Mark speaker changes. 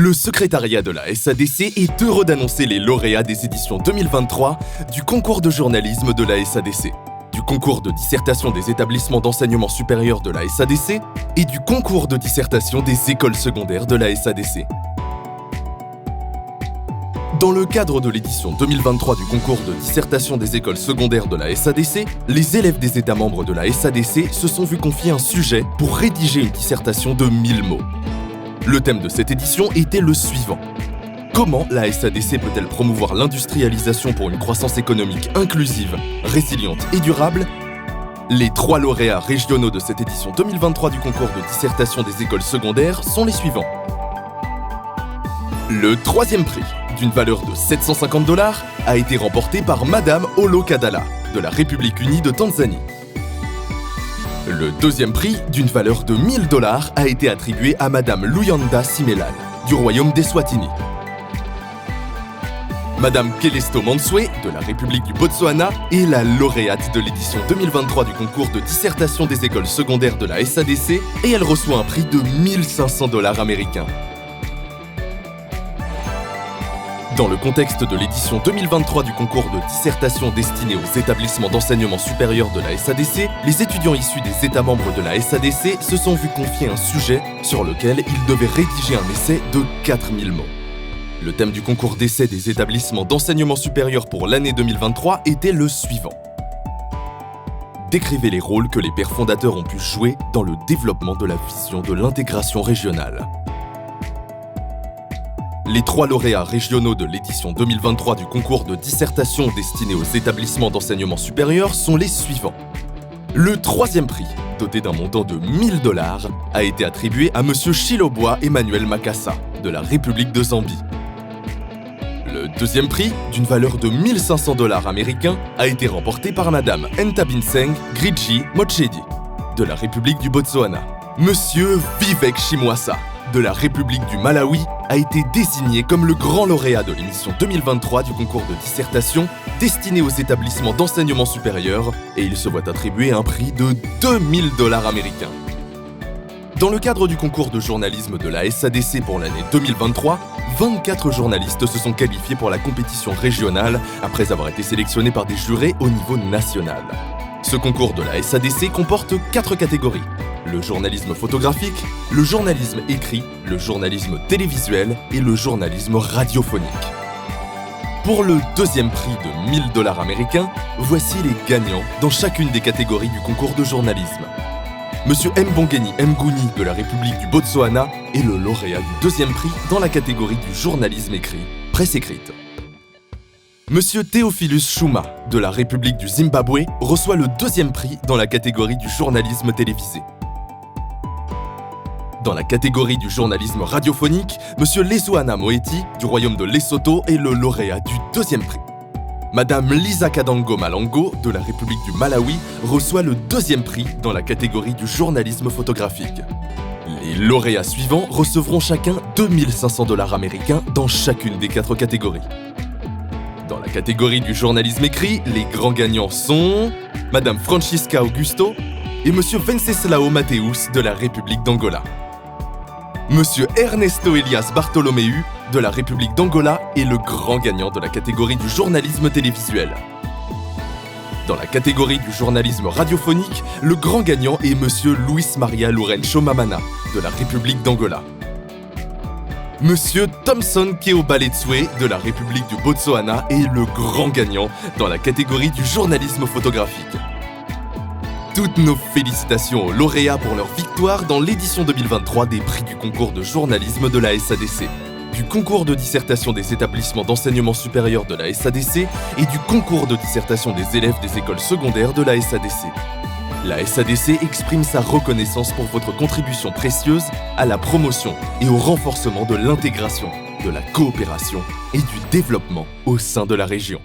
Speaker 1: Le secrétariat de la SADC est heureux d'annoncer les lauréats des éditions 2023 du concours de journalisme de la SADC, du concours de dissertation des établissements d'enseignement supérieur de la SADC et du concours de dissertation des écoles secondaires de la SADC. Dans le cadre de l'édition 2023 du concours de dissertation des écoles secondaires de la SADC, les élèves des États membres de la SADC se sont vus confier un sujet pour rédiger une dissertation de 1000 mots. Le thème de cette édition était le suivant. Comment la SADC peut-elle promouvoir l'industrialisation pour une croissance économique inclusive, résiliente et durable ? Les 3 lauréats régionaux de cette édition 2023 du concours de dissertation des écoles secondaires sont les suivants. Le 3e prix, d'une valeur de $750, a été remporté par Madame Olo Kadala, de la République unie de Tanzanie. Le 2e prix, d'une valeur de $1000, a été attribué à Madame Luyanda Simelal, du Royaume d'Eswatini. Madame Kelesto Manswe, de la République du Botswana, est la lauréate de l'édition 2023 du concours de dissertation des écoles secondaires de la SADC et elle reçoit un prix de $1500 américains. Dans le contexte de l'édition 2023 du concours de dissertation destiné aux établissements d'enseignement supérieur de la SADC, les étudiants issus des États membres de la SADC se sont vus confier un sujet sur lequel ils devaient rédiger un essai de 4000 mots. Le thème du concours d'essai des établissements d'enseignement supérieur pour l'année 2023 était le suivant. Décrivez les rôles que les pères fondateurs ont pu jouer dans le développement de la vision de l'intégration régionale. Les 3 lauréats régionaux de l'édition 2023 du concours de dissertation destiné aux établissements d'enseignement supérieur sont les suivants. Le 3e prix, doté d'un montant de $1000, a été attribué à Monsieur Chiloboa Emmanuel Makassa, de la République de Zambie. Le 2e prix, d'une valeur de $1500 américains, a été remporté par Madame Ntabinseng Griji Mochedi, de la République du Botswana. Monsieur Vivek Chimwasa, de la République du Malawi, a été désigné comme le grand lauréat de l'émission 2023 du concours de dissertation destiné aux établissements d'enseignement supérieur et il se voit attribuer un prix de $2000 américains. Dans le cadre du concours de journalisme de la SADC pour l'année 2023, 24 journalistes se sont qualifiés pour la compétition régionale après avoir été sélectionnés par des jurés au niveau national. Ce concours de la SADC comporte 4 catégories. Le journalisme photographique, le journalisme écrit, le journalisme télévisuel et le journalisme radiophonique. Pour le 2e prix de $1000 américains, voici les gagnants dans chacune des catégories du concours de journalisme. Monsieur Mbongeni Mgouni de la République du Botswana est le lauréat du 2e prix dans la catégorie du journalisme écrit, presse écrite. Monsieur Theophilus Chuma de la République du Zimbabwe reçoit le 2e prix dans la catégorie du journalisme télévisé. Dans la catégorie du journalisme radiophonique, Monsieur Lesuana Moeti du Royaume de Lesotho est le lauréat du 2e prix. Madame Lisa Kadango Malango de la République du Malawi reçoit le 2e prix dans la catégorie du journalisme photographique. Les lauréats suivants recevront chacun $2500 américains dans chacune des 4 catégories. Dans la catégorie du journalisme écrit, les grands gagnants sont Madame Francisca Augusto et Monsieur Wenceslao Mateus de la République d'Angola. Monsieur Ernesto Elias Bartolomeu de la République d'Angola est le grand gagnant de la catégorie du journalisme télévisuel. Dans la catégorie du journalisme radiophonique, le grand gagnant est Monsieur Luis Maria Lourenço Mamana de la République d'Angola. Monsieur Thomson Keobaletswe de la République du Botswana est le grand gagnant dans la catégorie du journalisme photographique. Toutes nos félicitations aux lauréats pour leur victoire dans l'édition 2023 des prix du concours de journalisme de la SADC, du concours de dissertation des établissements d'enseignement supérieur de la SADC et du concours de dissertation des élèves des écoles secondaires de la SADC. La SADC exprime sa reconnaissance pour votre contribution précieuse à la promotion et au renforcement de l'intégration, de la coopération et du développement au sein de la région.